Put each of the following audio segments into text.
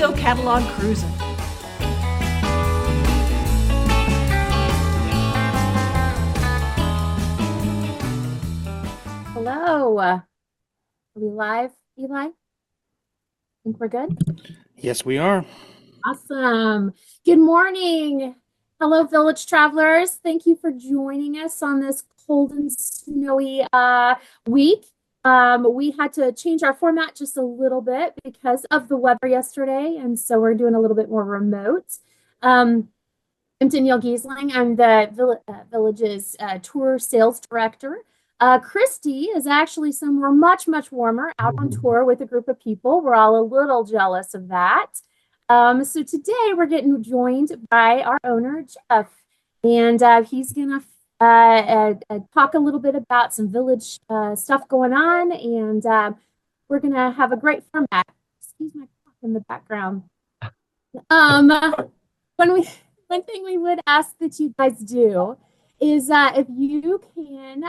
go catalog cruising. Hello. Are we live, Eli? Think we're good? Yes, we are. Awesome. Good morning. Hello, village travelers. Thank you for joining us on this cold and snowy week. We had to change our format just a little bit because of the weather yesterday, and so we're doing a little bit more remote. I'm Danielle Geesling. I'm the village's tour sales director. Christy is actually somewhere much, much warmer out on tour with a group of people. We're all a little jealous of that. So today we're getting joined by our owner, Jeff, and he's going to talk a little bit about some village stuff going on, and we're going to have a great format. Excuse my clock in the background. When we One thing we would ask that you guys do is if you can,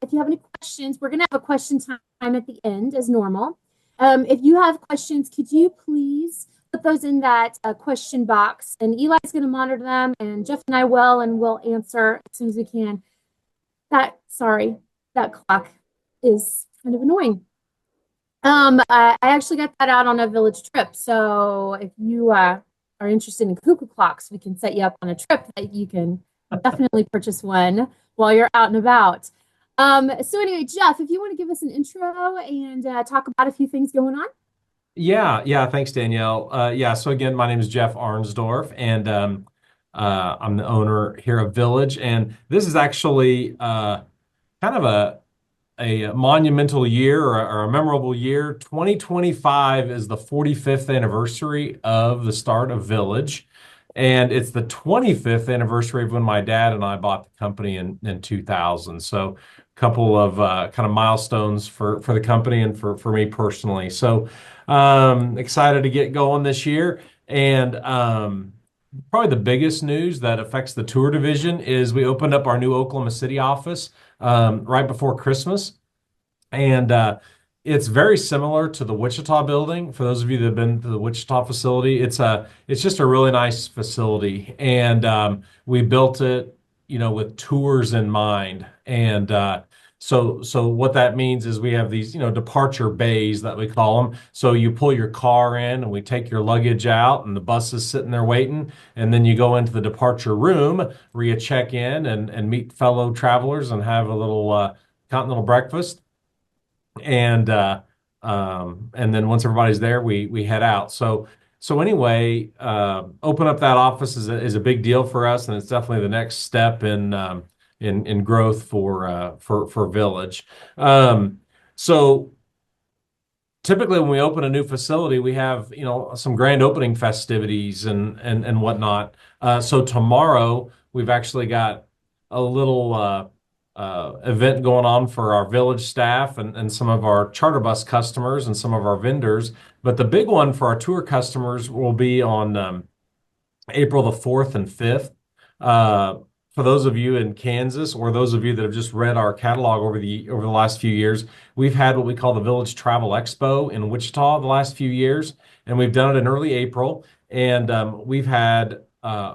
if you have any questions, we're going to have a question time at the end as normal. If you have questions, could you please put those in that question box, and Eli's going to monitor them, and Jeff and I will, and we'll answer as soon as we can. Sorry, that clock is kind of annoying. I actually got that out on a village trip, so if you are interested in cuckoo clocks, we can set you up on a trip that you can definitely purchase one while you're out and about. So anyway, Jeff, if you want to give us an intro and talk about a few things going on. Yeah. Thanks, Danielle. So again, my name is Jeff Arensdorf, and I'm the owner here of Village. And this is actually kind of a monumental year or a memorable year. 2025 is the 45th anniversary of the start of Village. And it's the 25th anniversary of when my dad and I bought the company in 2000. So a couple of kind of milestones for the company and for me personally. So excited to get going this year. And probably the biggest news that affects the tour division is we opened up our new Oklahoma City office right before Christmas. And it's very similar to the Wichita building. For those of you that have been to the Wichita facility, it's just a really nice facility. And we built it, with tours in mind. And so what that means is we have these, departure bays that we call them. So you pull your car in and we take your luggage out and the bus is sitting there waiting. And then you go into the departure room where you check in and meet fellow travelers and have a little continental breakfast. And then once everybody's there, we head out. So anyway, open up that office is a big deal for us, and it's definitely the next step in growth for Village. So typically when we open a new facility, we have some grand opening festivities and whatnot. So tomorrow we've actually got a little event going on for our Village staff and some of our charter bus customers and some of our vendors. But the big one for our tour customers will be on April the 4th and 5th. For those of you in Kansas or those of you that have just read our catalog over the last few years, we've had what we call the Village Travel Expo in Wichita the last few years, and we've done it in early April. And we've had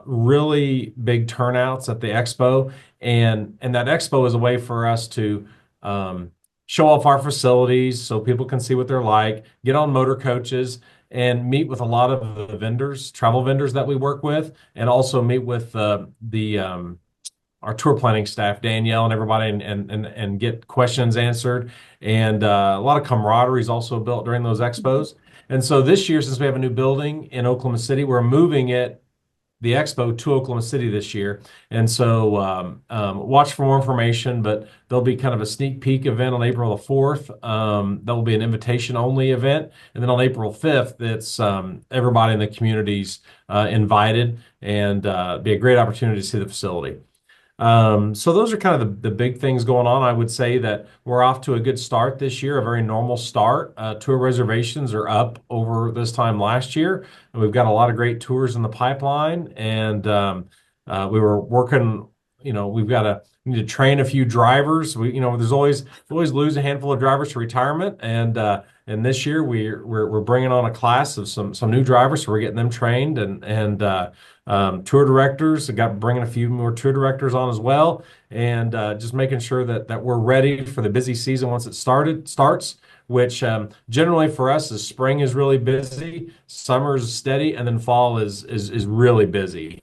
really big turnouts at the expo, and that expo is a way for us to show off our facilities so people can see what they're like, get on motor coaches, and meet with a lot of the vendors, travel vendors that we work with, and also meet with our tour planning staff, Danielle and everybody, and get questions answered. And a lot of camaraderie is also built during those expos. And so this year, since we have a new building in Oklahoma City, we're moving the expo to Oklahoma City this year. And so watch for more information, but there'll be kind of a sneak peek event on April the 4th. There'll be an invitation only event. And then on April 5th, it's everybody in the community's invited, and be a great opportunity to see the facility. So those are kind of the big things going on. I would say that we're off to a good start this year, a very normal start. Tour reservations are up over this time last year, and we've got a lot of great tours in the pipeline. And we were working, we've got We need to train a few drivers. There's always lose a handful of drivers to retirement, and this year we're bringing on a class of some new drivers, so we're getting them trained, and tour directors. I got bringing a few more tour directors on as well, and just making sure that we're ready for the busy season once it starts. Which generally for us is spring is really busy, summer is steady, and then fall is really busy.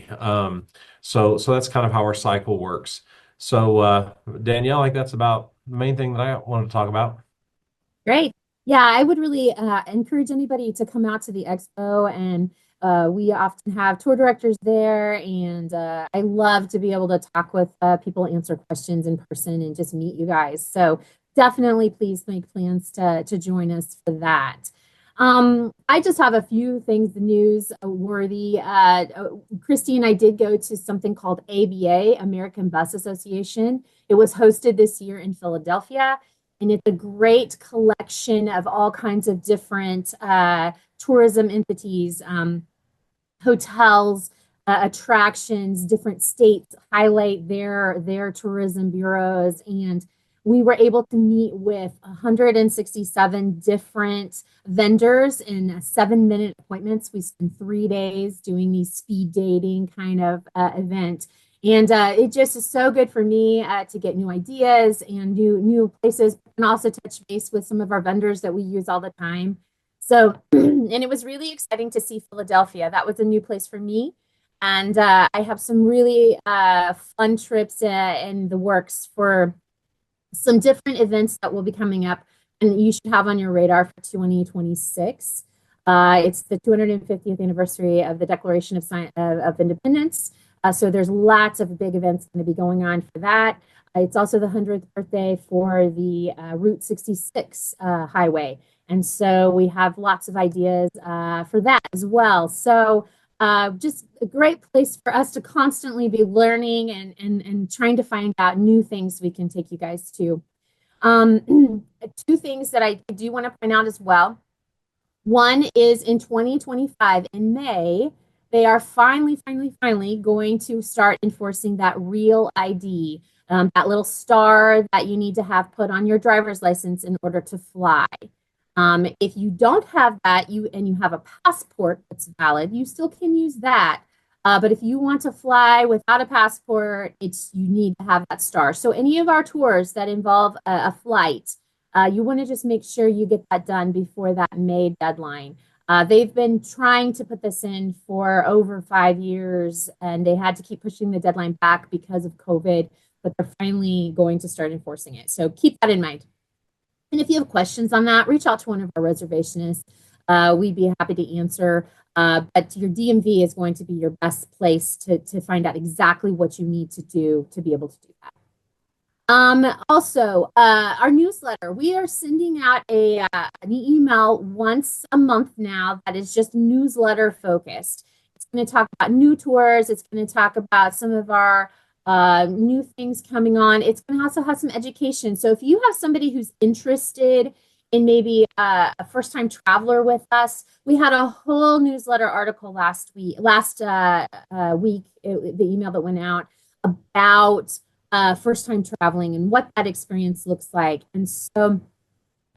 So that's kind of how our cycle works. So Danielle, I think that's about the main thing that I wanted to talk about. Great. Yeah, I would really encourage anybody to come out to the expo, and we often have tour directors there, and I love to be able to talk with people, answer questions in person, and just meet you guys. So definitely, please make plans to join us for that. I just have a few things news worthy. Christy and I did go to something called ABA, American Bus Association. It was hosted this year in Philadelphia, and it's a great collection of all kinds of different tourism entities, hotels, attractions. Different states highlight their tourism bureaus, and we were able to meet with 167 different vendors in 7-minute appointments. We spent 3 days doing these speed dating kind of event. And it just is so good for me to get new ideas and new places, and also touch base with some of our vendors that we use all the time. So, and it was really exciting to see Philadelphia. That was a new place for me. And I have some really fun trips in the works for some different events that will be coming up, and you should have on your radar for 2026. It's the 250th anniversary of the Declaration of Independence. So there's lots of big events going to be going on for that. It's also the 100th birthday for the Route 66 highway. And so we have lots of ideas for that as well. So just a great place for us to constantly be learning and trying to find out new things we can take you guys to. Two things that I do want to point out as well. One is in 2025, in May, they are finally going to start enforcing that real ID, that little star that you need to have put on your driver's license in order to fly. If you don't have that, you have a passport that's valid, you still can use that. But if you want to fly without a passport, you need to have that star. So any of our tours that involve a flight, you want to just make sure you get that done before that May deadline. They've been trying to put this in for over 5 years, and they had to keep pushing the deadline back because of COVID, but they're finally going to start enforcing it. So keep that in mind. And if you have questions on that, reach out to one of our reservationists. We'd be happy to answer. But your DMV is going to be your best place to find out exactly what you need to do to be able to do that. Also, our newsletter, we are sending out an email once a month now that is just newsletter focused. It's going to talk about new tours. It's going to talk about some of our new things coming on. It's going to also have some education. So if you have somebody who's interested in maybe a first-time traveler with us, we had a whole newsletter article last week, the email that went out about first-time traveling and what that experience looks like. And so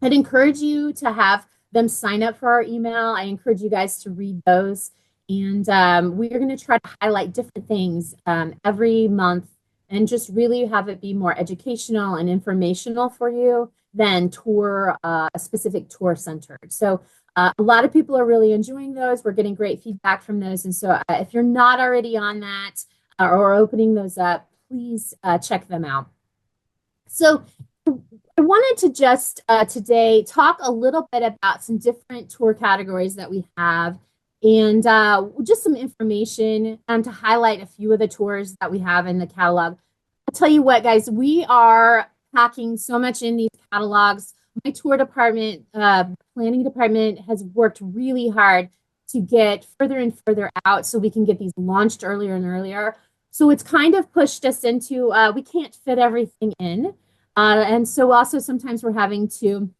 I'd encourage you to have them sign up for our email. I encourage you guys to read those. And we're going to try to highlight different things every month and just really have it be more educational and informational for you than specific tour centered. So a lot of people are really enjoying those. We're getting great feedback from those. And so if you're not already on that or opening those up, please check them out. So I wanted to just today talk a little bit about some different tour categories that we have, and just some information to highlight a few of the tours that we have in the catalog. I'll tell you what, guys, we are packing so much in these catalogs. My tour department, planning department has worked really hard to get further and further out so we can get these launched earlier and earlier. So it's kind of pushed us into, we can't fit everything in. And so also sometimes we're having to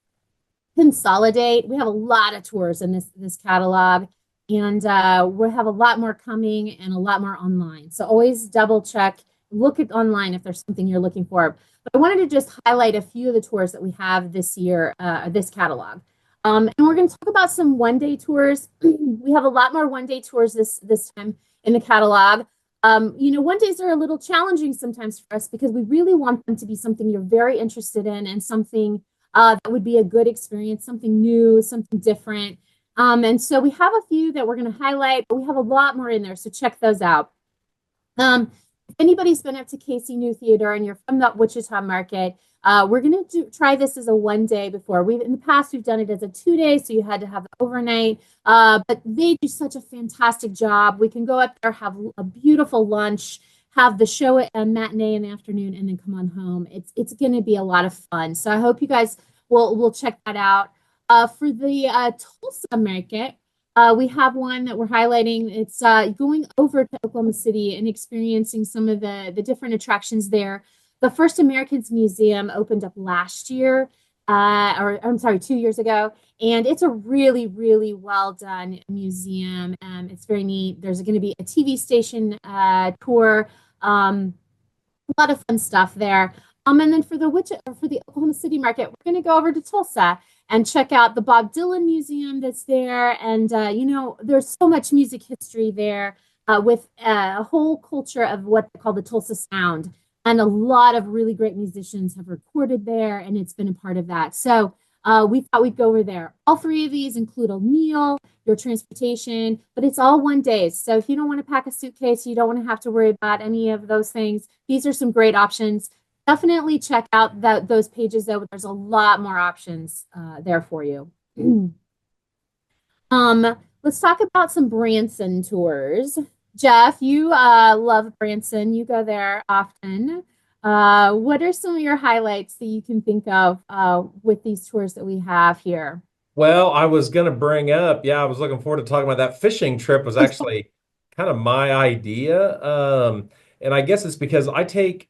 consolidate. We have a lot of tours in this catalog, and we'll have a lot more coming and a lot more online. So always double check look at online if there's something you're looking for. But I wanted to just highlight a few of the tours that we have this year, this catalog. And we're going to talk about some one-day tours. We have a lot more one-day tours this time in the catalog. One days are a little challenging sometimes for us because we really want them to be something you're very interested in and something that would be a good experience, something new, something different. And so we have a few that we're going to highlight, but we have a lot more in there. So check those out. If anybody's been up to Casey New Theater and you're from the Wichita market, we're going to try this as a 1 day before. In the past, we've done it as a 2 day, so you had to have it overnight. But they do such a fantastic job. We can go up there, have a beautiful lunch, have the show at a matinee in the afternoon, and then come on home. It's going to be a lot of fun. So I hope you guys will check that out. For the Tulsa market, we have one that we're highlighting. It's going over to Oklahoma City and experiencing some of the different attractions there. The First Americans Museum opened up last year, or I'm sorry, 2 years ago. And it's a really, really well done museum. It's very neat. There's going to be a TV station tour. A lot of fun stuff there. And then for the Oklahoma City market, we're going to go over to Tulsa and check out the Bob Dylan Museum that's there. And there's so much music history there with a whole culture of what they call the Tulsa Sound. And a lot of really great musicians have recorded there, and it's been a part of that. So we thought we'd go over there. All three of these include a meal, your transportation, but it's all 1 day. So if you don't want to pack a suitcase, you don't want to have to worry about any of those things. These are some great options. Definitely check out those pages, though. There's a lot more options there for you. Let's talk about some Branson tours. Jeff, you love Branson. You go there often. What are some of your highlights that you can think of with these tours that we have here? Well, I was going to bring up, yeah, I was looking forward to talking about that fishing trip was actually kind of my idea. And I guess it's because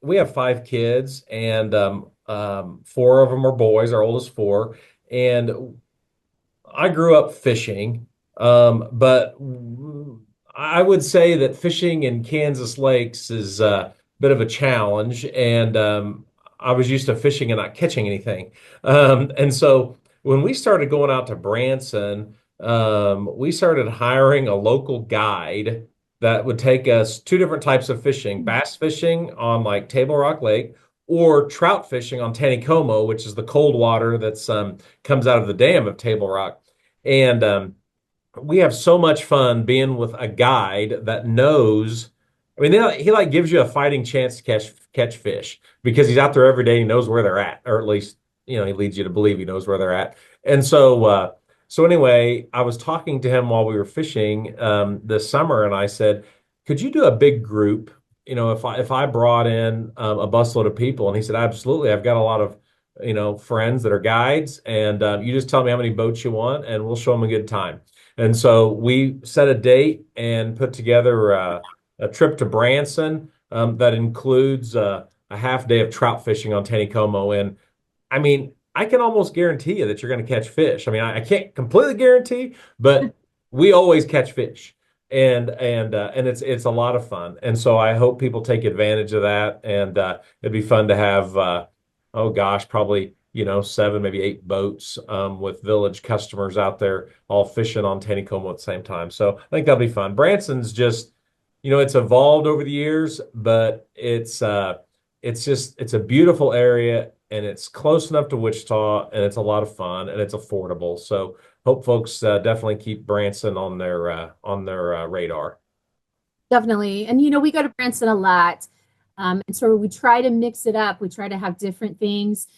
we have 5 kids and 4 of them are boys, our oldest 4. And I grew up fishing, but I would say that fishing in Kansas lakes is a bit of a challenge, and I was used to fishing and not catching anything. And so when we started going out to Branson, we started hiring a local guide that would take us 2 different types of fishing: bass fishing on like Table Rock Lake, or trout fishing on Taneycomo, which is the cold water that's comes out of the dam of Table Rock. And we have so much fun being with a guide that knows. I mean, he like gives you a fighting chance to catch fish because he's out there every day. He knows where they're at, or at least he leads you to believe he knows where they're at. And so anyway, I was talking to him while we were fishing this summer, and I said, "Could you do a big group? If I brought in a busload of people?" And he said, "Absolutely. I've got a lot of friends that are guides, and you just tell me how many boats you want, and we'll show them a good time." And so we set a date and put together a trip to Branson that includes a half day of trout fishing on Taneycomo. And I mean, I can almost guarantee you that you're going to catch fish. I mean, I can't completely guarantee, but we always catch fish, and it's a lot of fun. And so I hope people take advantage of that. And it'd be fun to have oh gosh, probably 7, maybe 8 boats with village customers out there all fishing on Taneycomo at the same time. So I think that'll be fun. Branson's just it's evolved over the years, but it's a beautiful area, and it's close enough to Wichita, and it's a lot of fun, and it's affordable. So hope folks definitely keep Branson on their radar. Definitely. And we go to Branson a lot. And so we try to mix it up. We try to have different things.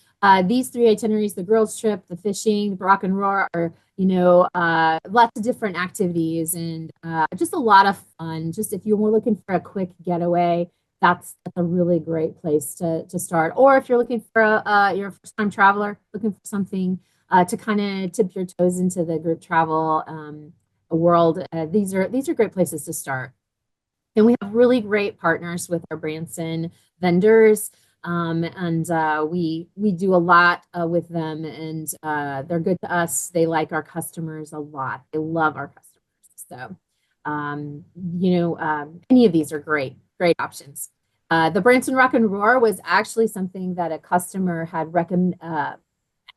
These 3 itineraries, the girls trip, the fishing, the rock and roar, are, lots of different activities and just a lot of fun. Just if you were looking for a quick getaway, that's a really great place to start. Or if you're looking for you're a first time traveler, looking for something to kind of tip your toes into the group travel world, these are great places to start. And we have really great partners with our Branson vendors. And we do a lot with them, and they're good to us. They like our customers a lot. They love our customers. So, any of these are great options. The Branson Rock and Roar was actually something that a customer had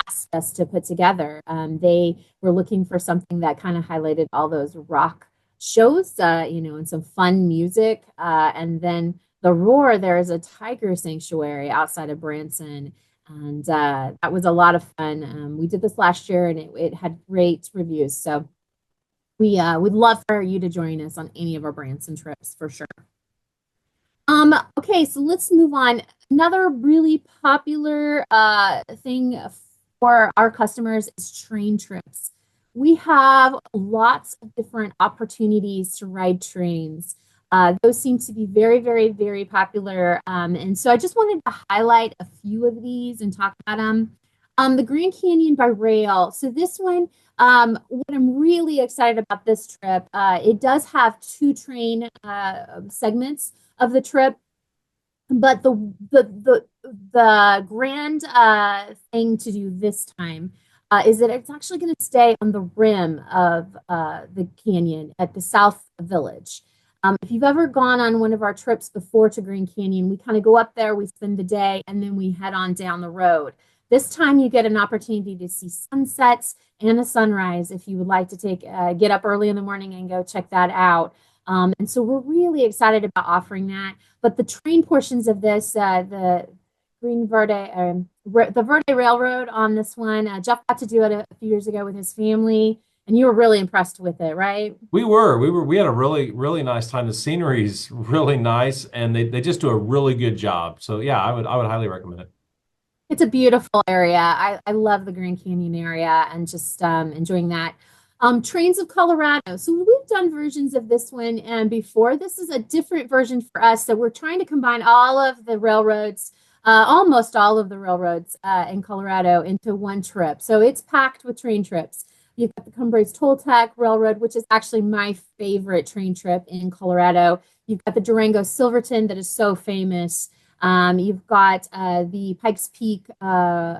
asked us to put together. They were looking for something that kind of highlighted all those rock shows, and some fun music. And then the Roar, there is a tiger sanctuary outside of Branson. And that was a lot of fun. We did this last year and it had great reviews. So we would love for you to join us on any of our Branson trips for sure. Okay, so let's move on. Another really popular thing for our customers is train trips. We have lots of different opportunities to ride trains. Those seem to be very, very, very popular. And so I just wanted to highlight a few of these and talk about them. The Grand Canyon by rail. So this one, what I'm really excited about this trip, it does have two train segments of the trip, but the grand thing to do this time is that it's actually going to stay on the rim of the canyon at the South Village. If you've ever gone on one of our trips before to Grand Canyon, we kind of go up there, we spend the day, and then we head on down the road. This time you get an opportunity to see sunsets and a sunrise if you would like to get up early in the morning and go check that out. And so we're really excited about offering that. But the train portions of this, the Verde Railroad on this one, Jeff got to do it a few years ago with his family, and you were really impressed with it, right? We had a really, really nice time. The scenery is really nice and they just do a really good job. So yeah, I would highly recommend it. It's a beautiful area. I love the Grand Canyon area and just enjoying that. Trains of Colorado. So we've done versions of this one and before. This is a different version for us. So we're trying to combine all of the railroads, almost all of the railroads in Colorado into one trip. So it's packed with train trips. You've got the Cumbres Toltec Railroad, which is actually my favorite train trip in Colorado. You've got the Durango Silverton that is so famous. You've got the Pikes Peak cog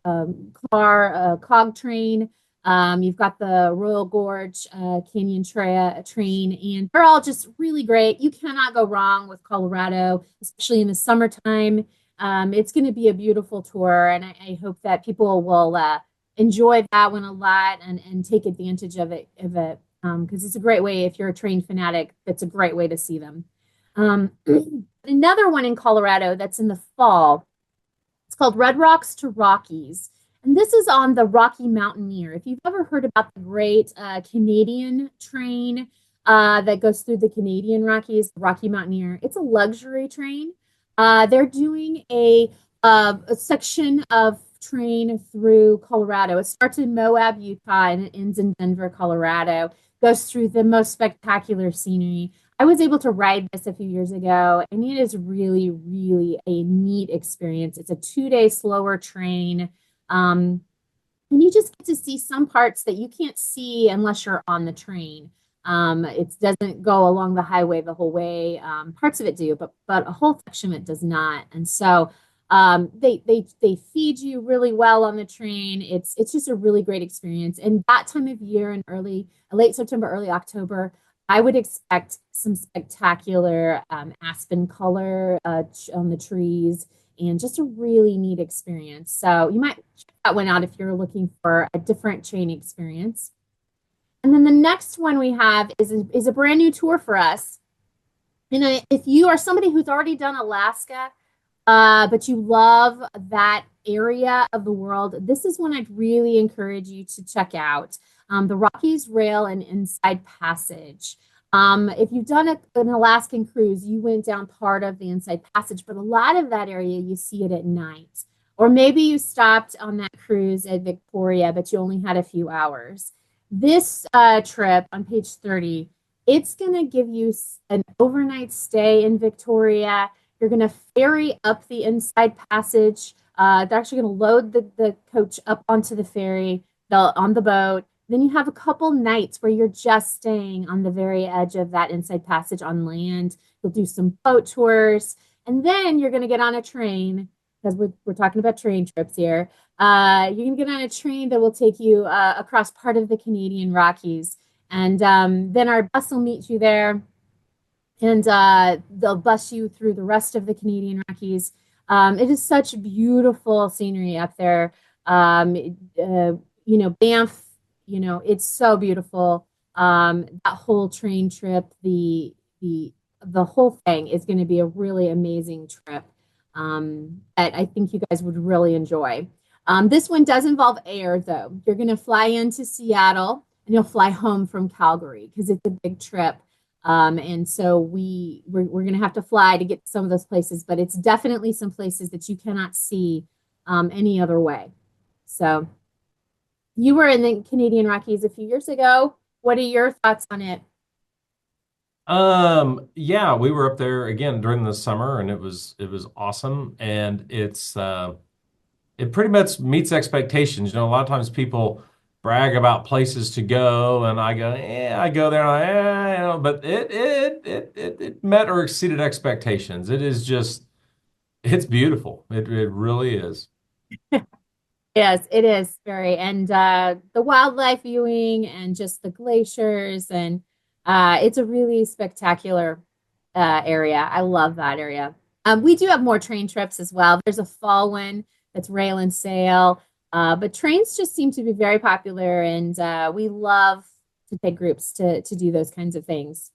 train. You've got the Royal Gorge Canyon train, and they're all just really great. You cannot go wrong with Colorado, especially in the summertime. It's going to be a beautiful tour, and I hope that people will enjoy that one a lot and take advantage of it because it's a great way. If you're a train fanatic, it's a great way to see them. Another one in Colorado that's in the fall. It's called Red Rocks to Rockies. And this is on the Rocky Mountaineer. If you've ever heard about the great Canadian train that goes through the Canadian Rockies, the Rocky Mountaineer, it's a luxury train. They're doing a section of train through Colorado. It starts in Moab, Utah, and it ends in Denver, Colorado. Goes through the most spectacular scenery. I was able to ride this a few years ago, and it is really, really a neat experience. It's a 2-day slower train. And you just get to see some parts that you can't see unless you're on the train. It doesn't go along the highway the whole way. Parts of it do, but a whole section of it does not. And so they feed you really well on the train. It's just a really great experience. And that time of year in late September, early October, I would expect some spectacular aspen color on the trees and just a really neat experience. So you might check that one out if you're looking for a different train experience. And then the next one we have is a brand new tour for us. And if you are somebody who's already done Alaska, but you love that area of the world, this is one I'd really encourage you to check out. The Rockies Rail and Inside Passage. If you've done an Alaskan cruise, you went down part of the Inside Passage, but a lot of that area, you see it at night. Or maybe you stopped on that cruise at Victoria, but you only had a few hours. This trip on page 30, it's going to give you an overnight stay in Victoria. You're going to ferry up the Inside Passage. They're actually going to load the coach up onto the ferry on the boat. Then you have a couple nights where you're just staying on the very edge of that Inside Passage on land. You'll do some boat tours. And then you're going to get on a train, because we're talking about train trips here. You're going to get on a train that will take you across part of the Canadian Rockies. And then our bus will meet you there. and they'll bus you through the rest of the Canadian Rockies. It is such beautiful scenery up there. Banff, it's so beautiful. That whole train trip, the the whole thing is going to be a really amazing trip that I think you guys would really enjoy. This one does involve air, though. You're going to fly into Seattle and you'll fly home from Calgary because it's a big trip. And so we're going to have to fly to get to some of those places, but it's definitely some places that you cannot see any other way. So you were in the Canadian Rockies a few years ago. What are your thoughts on it? Yeah, we were up there again during the summer and it was awesome. And it pretty much meets expectations. A lot of times people brag about places to go, and I go, I go there, but it met or exceeded expectations. It's beautiful. It really is. Yes, it is very, and the wildlife viewing and just the glaciers, and it's a really spectacular area. I love that area. We do have more train trips as well. There's a fall one that's rail and sail, but trains just seem to be very popular, and we love to take groups to do those kinds of things.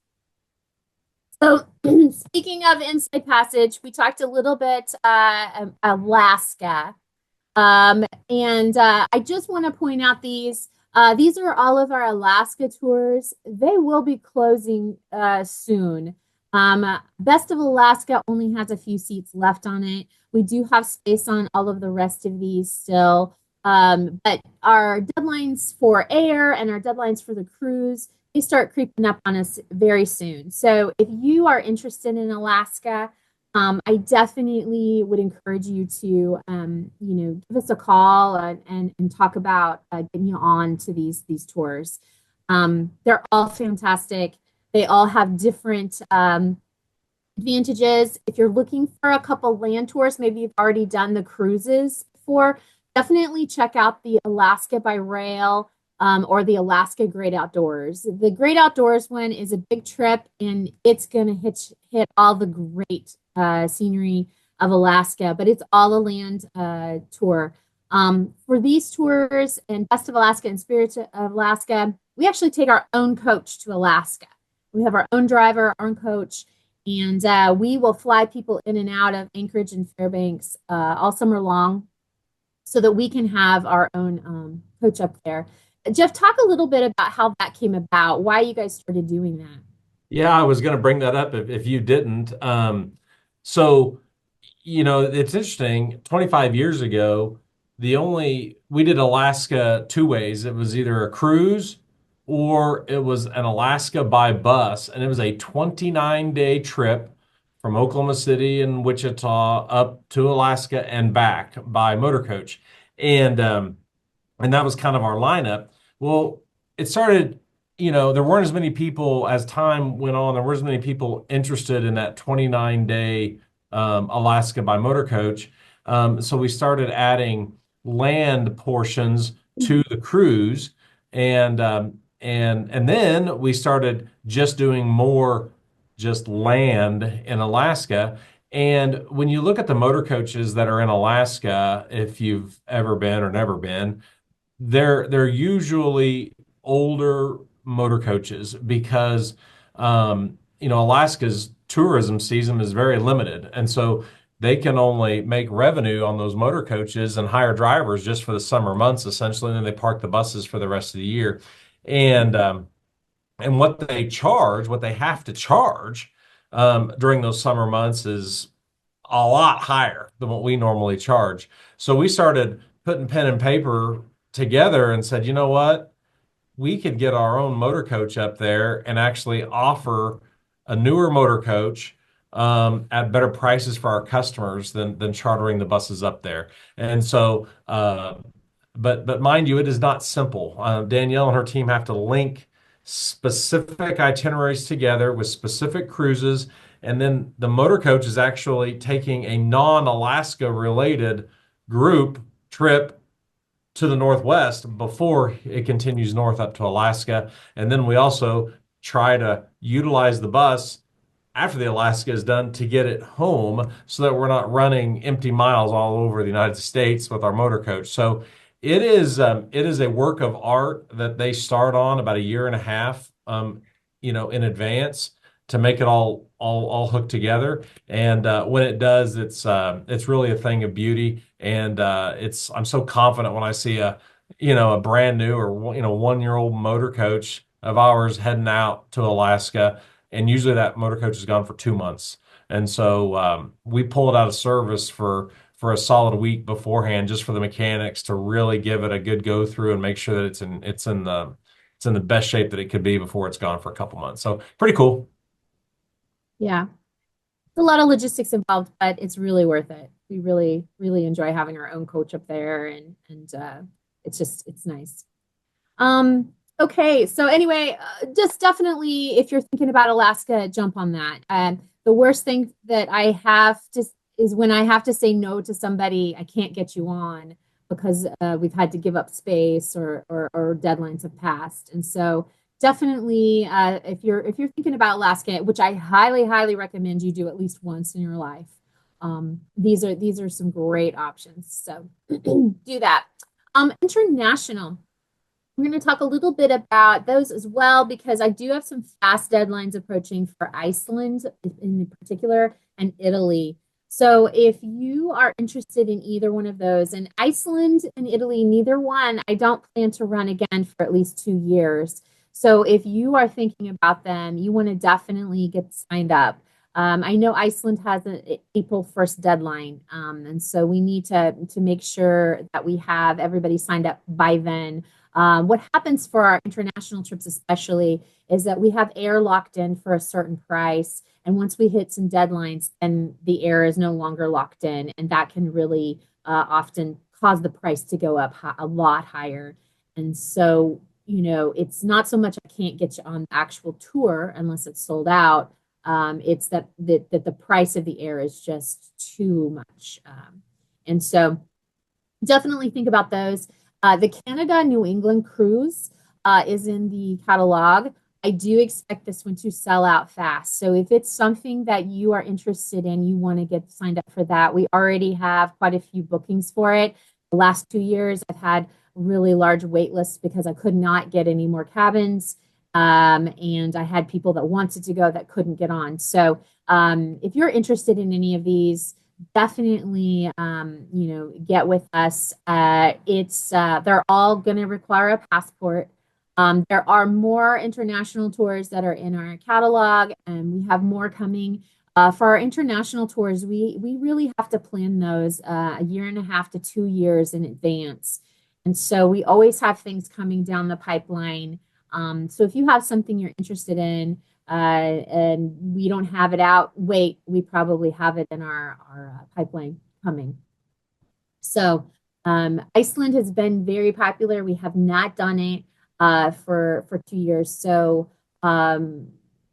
So, speaking of Inside Passage, we talked a little bit Alaska. And I just want to point out these. These are all of our Alaska tours. They will be closing soon. Best of Alaska only has a few seats left on it. We do have space on all of the rest of these still. But our deadlines for air and our deadlines for the cruise, they start creeping up on us very soon. So if you are interested in Alaska, I definitely would encourage you to, give us a call and talk about getting you on to these tours. They're all fantastic. They all have different advantages. If you're looking for a couple land tours, maybe you've already done the cruises before, definitely check out the Alaska by Rail or the Alaska Great Outdoors. The Great Outdoors one is a big trip, and it's going to hit all the great scenery of Alaska, but it's all a land tour. For these tours and Best of Alaska and Spirit of Alaska, we actually take our own coach to Alaska. We have our own driver, our own coach, and we will fly people in and out of Anchorage and Fairbanks all summer long so that we can have our own coach up there. Jeff, talk a little bit about how that came about, why you guys started doing that. Yeah, I was going to bring that up if you didn't. So, it's interesting. 25 years ago, we did Alaska two ways. It was either a cruise or it was an Alaska by bus, and it was a 29-day trip from Oklahoma City and Wichita up to Alaska and back by motor coach. And that was kind of our lineup. Well, it started, there weren't as many people as time went on. There weren't as many people interested in that 29-day Alaska by motor coach. So we started adding land portions to the cruise, and then we started just doing more just land in Alaska. And when you look at the motor coaches that are in Alaska, if you've ever been or never been, they're usually older motor coaches because Alaska's tourism season is very limited, and so they can only make revenue on those motor coaches and hire drivers just for the summer months essentially, and then they park the buses for the rest of the year. And what they have to charge during those summer months is a lot higher than what we normally charge. So we started putting pen and paper together and said, you know what? We could get our own motor coach up there and actually offer a newer motor coach at better prices for our customers than chartering the buses up there. And so, but mind you, it is not simple. Danielle and her team have to link specific itineraries together with specific cruises, and then the motor coach is actually taking a non-Alaska related group trip to the Northwest before it continues north up to Alaska. And then we also try to utilize the bus after the Alaska is done to get it home so that we're not running empty miles all over the United States with our motor coach. So it is a work of art that they start on about a year and a half, in advance to make it all hooked together. And when it does, it's really a thing of beauty. And I'm so confident when I see a brand new or 1 year old motor coach of ours heading out to Alaska, and usually that motor coach is gone for 2 months. And so we pull it out of service for a solid week beforehand, just for the mechanics to really give it a good go through and make sure that it's in the best shape that it could be before it's gone for a couple months. So pretty cool. Yeah. A lot of logistics involved, but it's really worth it. We really, really enjoy having our own coach up there, and it's nice. Okay, so anyway, just definitely if you're thinking about Alaska, jump on that. The worst thing that I have to is when I have to say no to somebody, I can't get you on because we've had to give up space or deadlines have passed. And so definitely, if you're thinking about Alaska, which I highly, highly recommend you do at least once in your life, these are some great options. So do that. International. We're going to talk a little bit about those as well, because I do have some fast deadlines approaching for Iceland in particular and Italy. So if you are interested in either one of those, and Iceland and Italy, neither one, I don't plan to run again for at least 2 years. So if you are thinking about them, you want to definitely get signed up. I know Iceland has an April 1st deadline, and so we need to make sure that we have everybody signed up by then. What happens for our international trips especially is that we have air locked in for a certain price. And once we hit some deadlines, then the air is no longer locked in. And that can really often cause the price to go up a lot higher. And so, it's not so much I can't get you on the actual tour unless it's sold out. It's that the price of the air is just too much. And so definitely think about those. The Canada New England cruise is in the catalog. I do expect this one to sell out fast. So if it's something that you are interested in, you want to get signed up for that. We already have quite a few bookings for it. The last 2 years, I've had really large wait lists because I could not get any more cabins. And I had people that wanted to go that couldn't get on. So if you're interested in any of these, definitely get with us. They're all going to require a passport. There are more international tours that are in our catalog, and we have more coming. For our international tours, we really have to plan those a year and a half to 2 years in advance. And so we always have things coming down the pipeline. So if you have something you're interested in, and we don't have it out, we probably have it in our pipeline coming. So Iceland has been very popular. We have not done it for 2 years. So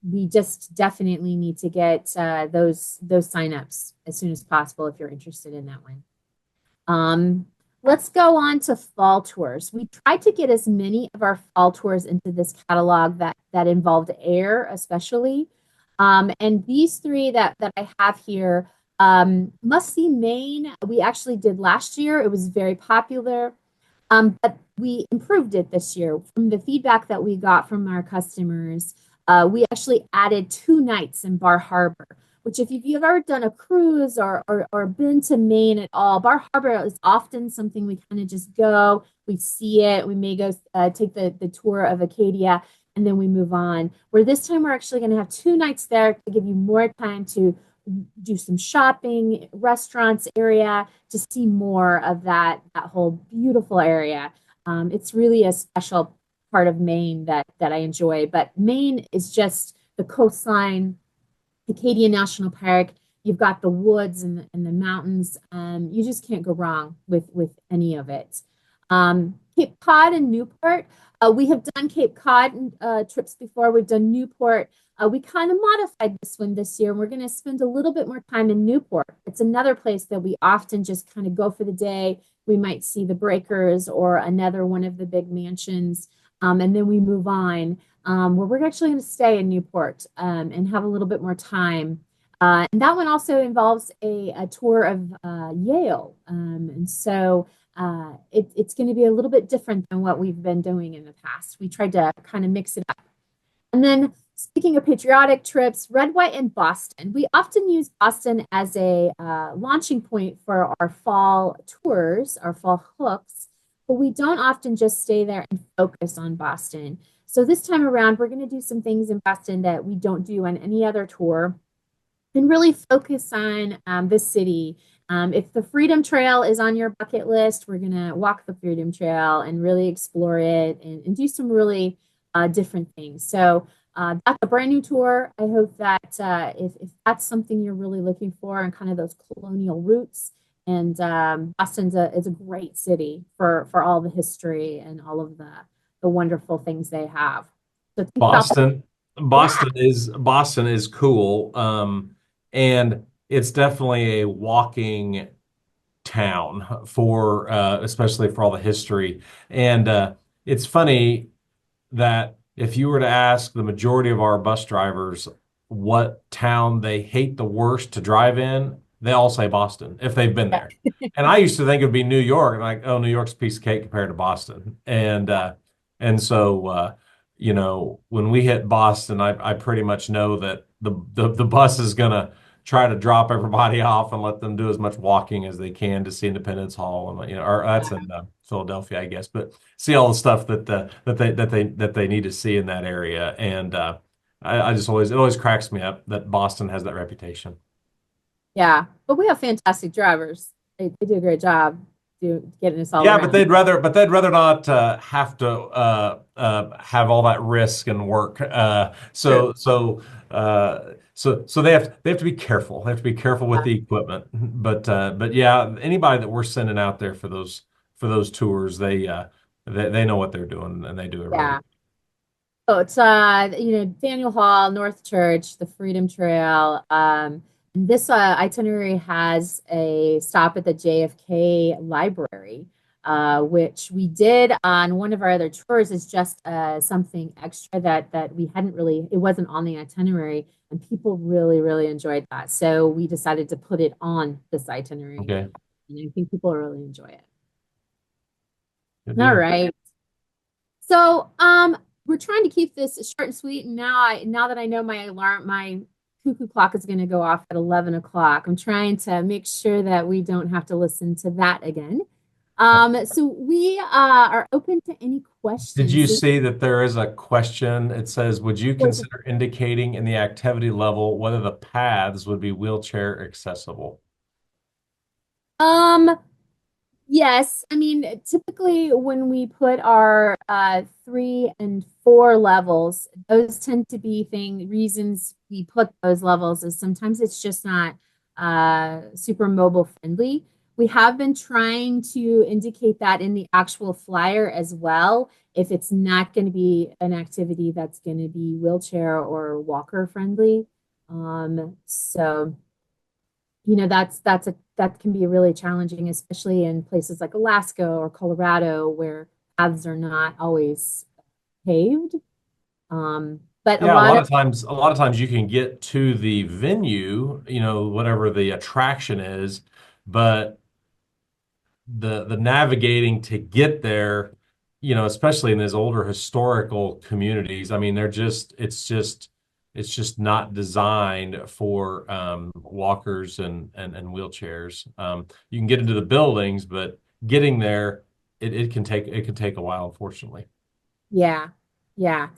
we just definitely need to get those signups as soon as possible if you're interested in that one. Let's go on to fall tours. We tried to get as many of our fall tours into this catalog that involved air, especially. And these three that I have here, Must See Maine, we actually did last year. It was very popular, but we improved it this year. From the feedback that we got from our customers, we actually added 2 nights in Bar Harbor, which if you've ever done a cruise or been to Maine at all, Bar Harbor is often something we kind of just go, we see it, we may go take the tour of Acadia, and then we move on. Where this time we're actually going to have 2 nights there to give you more time to do some shopping, restaurants area, to see more of that whole beautiful area. It's really a special part of Maine that I enjoy, but Maine is just the coastline, Acadia National Park. You've got the woods and the mountains. You just can't go wrong with any of it. Cape Cod and Newport. We have done Cape Cod trips before. We've done Newport. We kind of modified this one this year, and we're going to spend a little bit more time in Newport. It's another place that we often just kind of go for the day. We might see the breakers or another one of the big mansions, and then we move on. where we're actually going to stay in Newport and have a little bit more time. And that one also involves a tour of Yale. And so it's going to be a little bit different than what we've been doing in the past. We tried to kind of mix it up. And then speaking of patriotic trips, Red, White, and Boston. We often use Boston as a launching point for our fall tours, our fall hooks, but we don't often just stay there and focus on Boston. So this time around, we're going to do some things in Boston that we don't do on any other tour and really focus on this city. If the Freedom Trail is on your bucket list, we're going to walk the Freedom Trail and really explore it and do some really different things. So that's a brand new tour. I hope that if that's something you're really looking for and kind of those colonial roots, and Boston's is a great city for all the history and all of the wonderful things they have. So think about that. Boston, Yeah. Boston is cool. And it's definitely a walking town for especially for all the history. And it's funny that if you were to ask the majority of our bus drivers what town they hate the worst to drive in, they all say Boston if they've been there. And I used to think it would be New York, and like, oh, New York's a piece of cake compared to Boston. And so when we hit Boston, I pretty much know that the bus is gonna try to drop everybody off and let them do as much walking as they can to see Independence Hall, and or that's in Philadelphia, I guess, but see all the stuff that they need to see in that area. And I just always it always cracks me up that Boston has that reputation. Yeah, but we have fantastic drivers. They do a great job getting us all Yeah, but around. they'd rather not have to have all that risk and work. True. So they have to be careful. They have to be careful with the equipment. But yeah, anybody that we're sending out there for those tours, they know what they're doing and they do it really Yeah. good. So it's Daniel Hall, North Church, the Freedom Trail. And this itinerary has a stop at the JFK Library, which we did on one of our other tours is just something extra that we hadn't really, it wasn't on the itinerary, and people really, really enjoyed that. So we decided to put it on this itinerary, Okay, and I think people really enjoy it. good All deal. right. So, we're trying to keep this short and sweet. And now that I know my cuckoo clock is going to go off at 11 o'clock, I'm trying to make sure that we don't have to listen to that again. So we are open to any Did questions. you see that there is a question? It says, would you consider indicating in the activity level whether the paths would be wheelchair accessible? Um, Yes, I mean, typically when we put our 3 and 4 levels, those tend to be reasons we put those levels is sometimes it's just not super mobile friendly. We have been trying to indicate that in the actual flyer as well, if it's not going to be an activity that's going to be wheelchair or walker friendly. So that can be really challenging, especially in places like Alaska or Colorado where paths are not always paved. But Yeah, a lot of times you can get to the venue, whatever the attraction is, but the navigating to get there, especially in these older historical communities, I mean, it's just not designed for walkers and wheelchairs. You can get into the buildings, but getting there, it can take a while, unfortunately. yeah, yeah.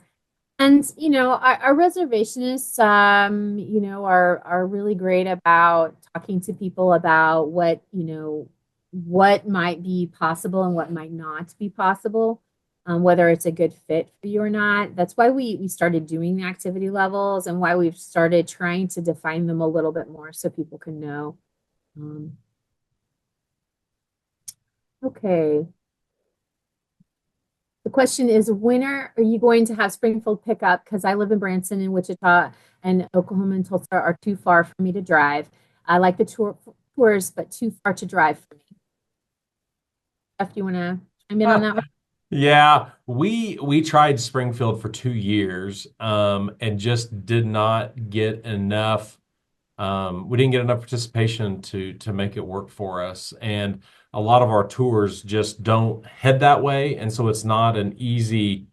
And our reservationists, are really great about talking to people about what might be possible and what might not be possible, whether it's a good fit for you or not. That's why we started doing the activity levels and why we've started trying to define them a little bit more so people can know. Um, okay. The question is, when are you going to have Springfield pickup? Because I live in Branson and Wichita, and Oklahoma and Tulsa are too far for me to drive. I like the tours, but too far to drive for me. Jeff, do you want to chime in on that one? Yeah, we tried Springfield for 2 years, and just did not get enough. We didn't get enough participation to make it work for us, and a lot of our tours just don't head that way, and so it's not an easy.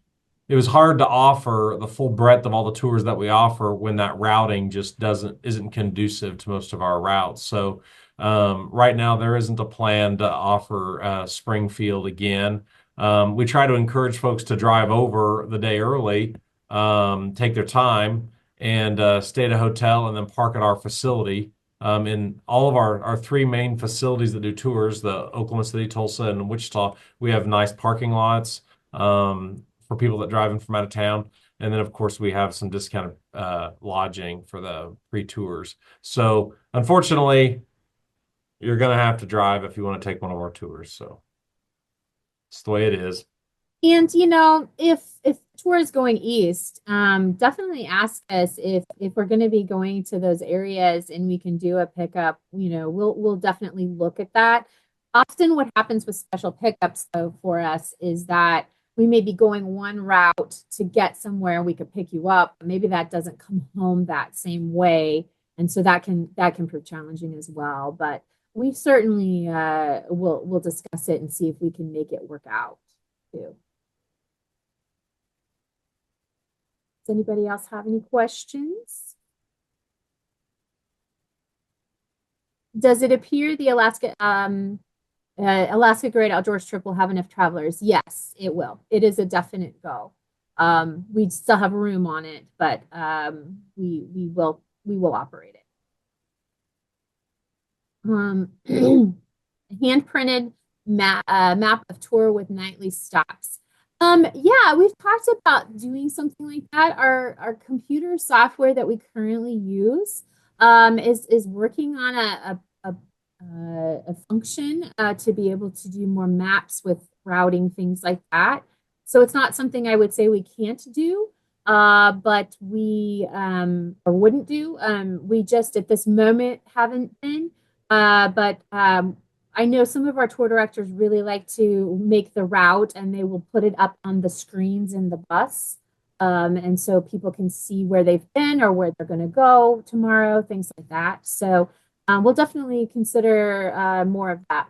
It was hard to offer the full breadth of all the tours that we offer when that routing just doesn't isn't conducive to most of our routes. So right now there isn't a plan to offer Springfield again. We try to encourage folks to drive over the day early, take their time, and stay at a hotel and then park at our facility. In all of our three main facilities that do tours, the Oklahoma City, Tulsa, and Wichita, we have nice parking lots. For people that drive in from out of town. And then, of course, we have some discounted lodging for the pre-tours. So, unfortunately, you're going to have to drive if you want to take one of our tours. So, it's the way it is. And if tour is going east, definitely ask us if we're going to be going to those areas and we can do a pickup. We'll definitely look at that. Often, what happens with special pickups, though, for us is that we may be going one route to get somewhere. We could pick you up. Maybe that doesn't come home that same way, and so that can prove challenging as well. But we certainly will discuss it and see if we can make it work out too. Does anybody else have any questions? Does it appear the Alaska Great Outdoors trip will have enough travelers? Yes, it will. It is a definite go. We still have room on it, but we will operate it. Hand printed map of tour with nightly stops. Yeah, we've talked about doing something like that. Our computer software that we currently use is working on a function to be able to do more maps with routing, things like that. So it's not something I would say we can't do, but we or wouldn't do. We just at this moment haven't been. But I know some of our tour directors really like to make the route and they will put it up on the screens in the bus. And so people can see where they've been or where they're going to go tomorrow, things like that. So we'll definitely consider more of that.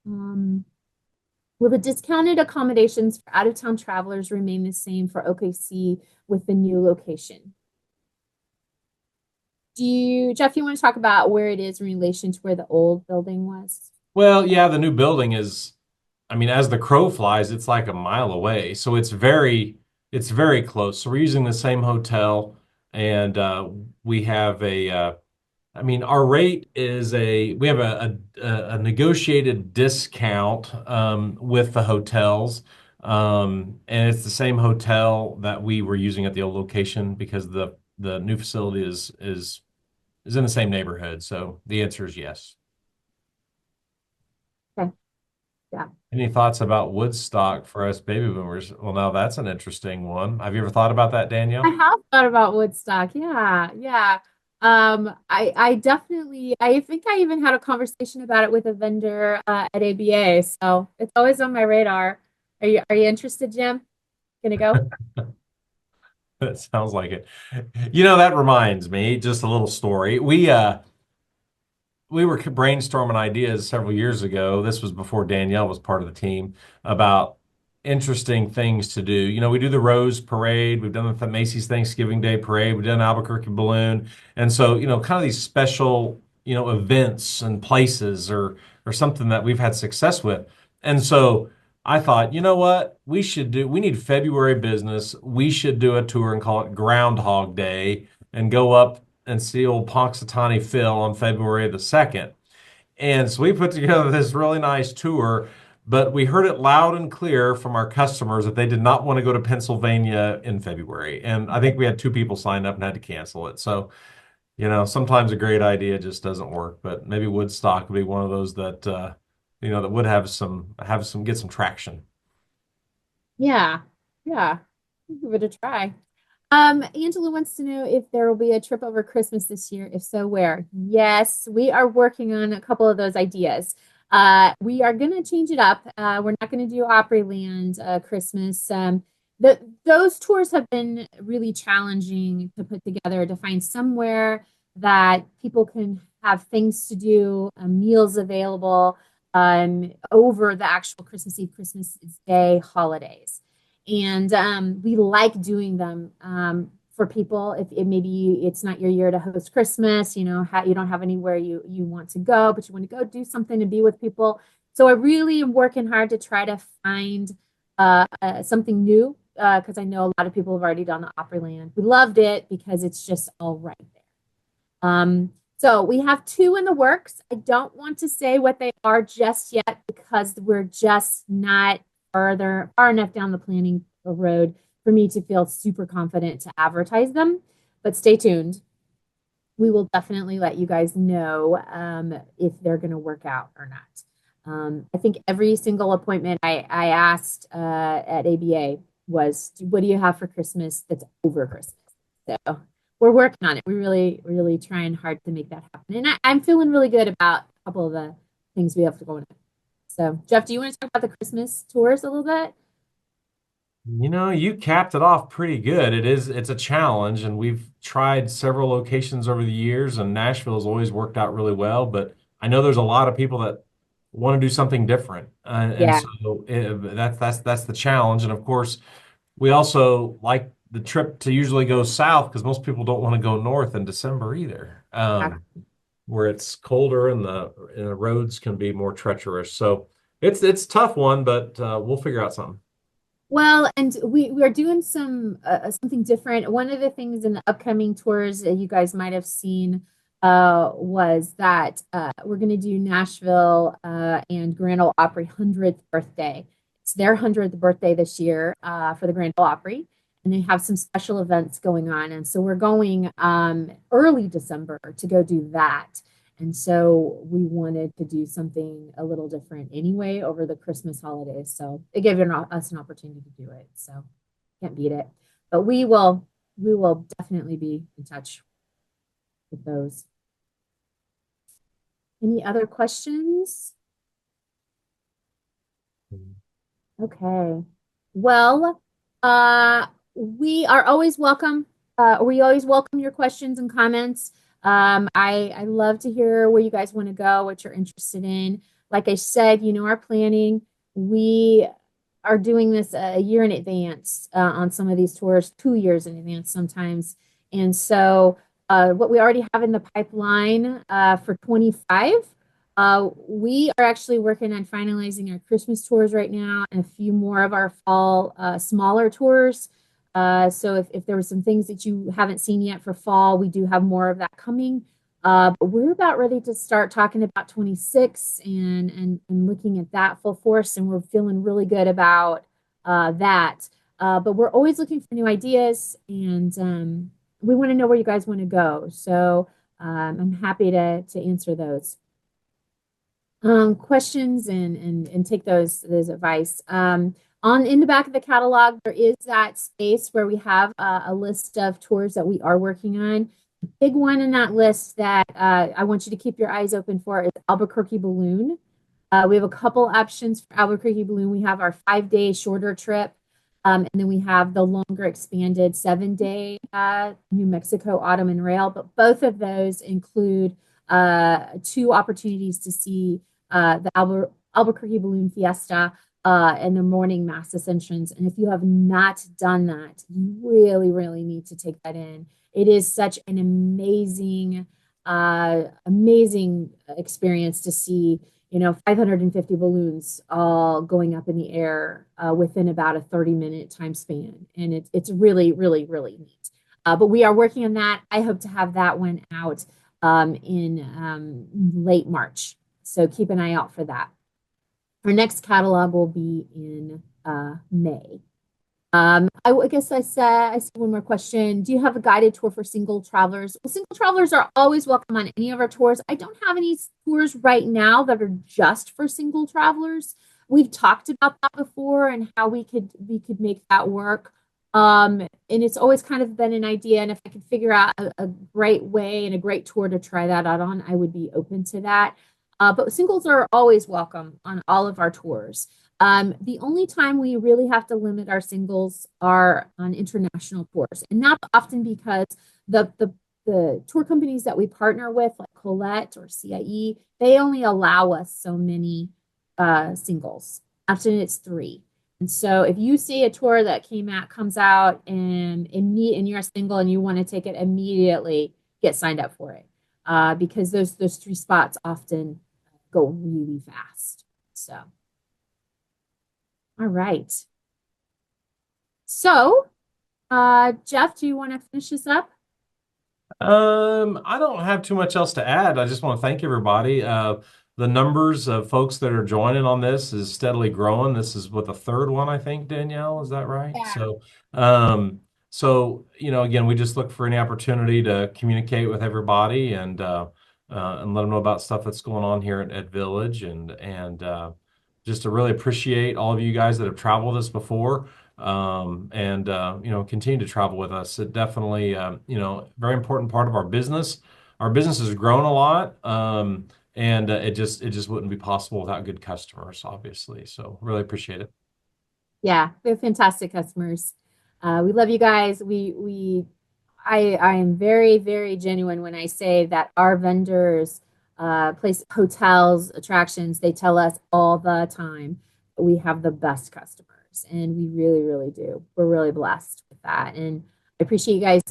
Will the discounted accommodations for out-of-town travelers remain the same for OKC with the new location? Jeff, you want to talk about where it is in relation to where the old building was? Well, yeah, the new building is, I mean, as the crow flies, it's like a mile away. So it's very close. So we're using the same hotel, and we have I mean, our rate is we have a negotiated discount with the hotels. And it's the same hotel that we were using at the old location because the new facility is in the same neighborhood. So the answer is yes. Okay. Yeah. Any thoughts about Woodstock for us baby boomers? Well, now that's an interesting one. Have you ever thought about that, I Danielle? have thought about Woodstock. Yeah, yeah. I definitely, I think I even had a conversation about it with a vendor at ABA, so it's always on my radar. Are you interested, Jim? Gonna go? That sounds like it. You know, that reminds me, just a little story. We were brainstorming ideas several years ago. This was before Danielle was part of the team about interesting things to do. You know, we do the Rose Parade, we've done the Macy's Thanksgiving Day Parade, we've done Albuquerque Balloon, and so kind of these special events and places or something that we've had success with. And so I thought, you know what, we need February business. We should do a tour and call it Groundhog Day and go up and see old Punxsutawney Phil on February the 2nd. And so we put together this really nice tour, but we heard it loud and clear from our customers that they did not want to go to Pennsylvania in February. And I think we had two people signed up and had to cancel it. So, sometimes a great idea just doesn't work, but maybe Woodstock would be one of those that, that would get some traction. Yeah, yeah. Give it a try. Angela wants to know if there will be a trip over Christmas this year. If so, where? Yes, we are working on a couple of those ideas. We are going to change it up. We're not going to do Opryland Christmas. Those tours have been really challenging to put together to find somewhere that people can have things to do, meals available over the actual Christmas Eve, Christmas Day holidays. And we like doing them for people. If maybe it's not your year to host Christmas, you know, you don't have anywhere you want to go, but you want to go do something to be with people. So I really am working hard to try to find something new because I know a lot of people have already done the Opryland. We loved it because it's just all right there. So we have two in the works. I don't want to say what they are just yet because we're just not far enough down the planning road for me to feel super confident to advertise them. But stay tuned. We will definitely let you guys know if they're going to work out or not. I think every single appointment I asked at ABA was, what do you have for Christmas that's over Christmas? So we're working on it. We're really trying hard to make that happen. And I'm feeling really good about a couple of the things we have to go on. So, Jeff, do you want to talk about the Christmas tours a little bit? You know, you capped it off pretty good. It's a challenge, and we've tried several locations over the years, and Nashville has always worked out really well. But I know there's a lot of people that want to do something different, and Yeah. so that's the challenge. And of course, we also like the trip to usually go south because most people don't want to go north in December either, where it's colder and the roads can be more treacherous. So it's a tough one, but we'll figure out something. Well, and we are doing something different. One of the things in the upcoming tours that you guys might have seen was that we're going to do Nashville and Grand Ole Opry 100th birthday. It's their 100th birthday this year for the Grand Ole Opry, and they have some special events going on. And so we're going early December to go do that. And so we wanted to do something a little different anyway over the Christmas holidays. So it gave us an opportunity to do it. So can't beat it. But we will definitely be in touch with those. Any other questions? Okay. Well, we are always welcome. We always welcome your questions and comments. I love to hear where you guys want to go, what you're interested in. Like I said, you know, our planning, we are doing this a year in advance on some of these tours, 2 years in advance sometimes. And so what we already have in the pipeline for 25, we are actually working on finalizing our Christmas tours right now and a few more of our fall smaller tours. So if there were some things that you haven't seen yet for fall, we do have more of that coming. But we're about ready to start talking about 26 and looking at that full force, and we're feeling really good about that. But we're always looking for new ideas, and we want to know where you guys want to go. So I'm happy to answer those questions and take those advice. On in the back of the catalog, there is that space where we have a list of tours that we are working on. The big one in that list that I want you to keep your eyes open for is Albuquerque Balloon. We have a couple options for Albuquerque Balloon. We have our 5-day shorter trip, and then we have the longer expanded 7-day New Mexico Autumn and Rail. But both of those include 2 opportunities to see the Albuquerque Balloon Fiesta and the morning mass ascensions. And if you have not done that, you really need to take that in. It is such an amazing experience to see, you know, 550 balloons all going up in the air within about a 30-minute time span. And it's really neat. But we are working on that. I hope to have that one out in late March. So keep an eye out for that. Our next catalog will be in May. I guess I see one more question. Do you have a guided tour for single travelers? Well, single travelers are always welcome on any of our tours. I don't have any tours right now that are just for single travelers. We've talked about that before and how we could make that work. And it's always kind of been an idea. And if I could figure out a great way and a great tour to try that out on, I would be open to that. But singles are always welcome on all of our tours. The only time we really have to limit our singles are on international tours, and not often because the tour companies that we partner with, like Colette or CIE, they only allow us so many singles. Often it's 3. And so if you see a tour that comes out and you're a single and you want to take it immediately, get signed up for it. Because those 3 spots often go really fast. So, all right. So, Jeff, do you want to finish this up? I don't have too much else to add. I just want to thank everybody. The numbers of folks that are joining on this is steadily growing. This is what the 3rd one, I think, Danielle, is that right? Yeah. So, again, we just look for any opportunity to communicate with everybody and let them know about stuff that's going on here at Village and just to really appreciate all of you guys that have traveled this before. And continue to travel with us. It definitely, very important part of our business. Our business has grown a lot, and it just wouldn't be possible without good customers, obviously. So really appreciate it. Yeah, they're fantastic customers. We love you guys. I am very, very genuine when I say that our vendors, hotels, attractions, they tell us all the time that we have the best customers, and we really, really do. We're really blessed with that, and I appreciate you guys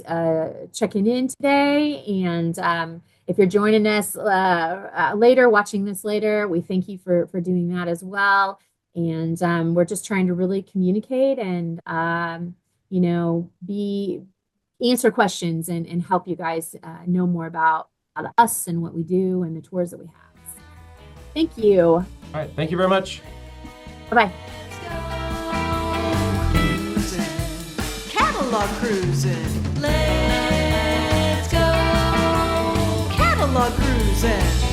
checking in today. And if you're joining us later, watching this later, we thank you for doing that as well. And we're just trying to really communicate and answer questions and help you guys know more about us and what we do and the tours that we have. Thank you. All right. Thank you very much. Bye-bye. Catalog Cruisin'. Let's go. Catalog Cruisin'.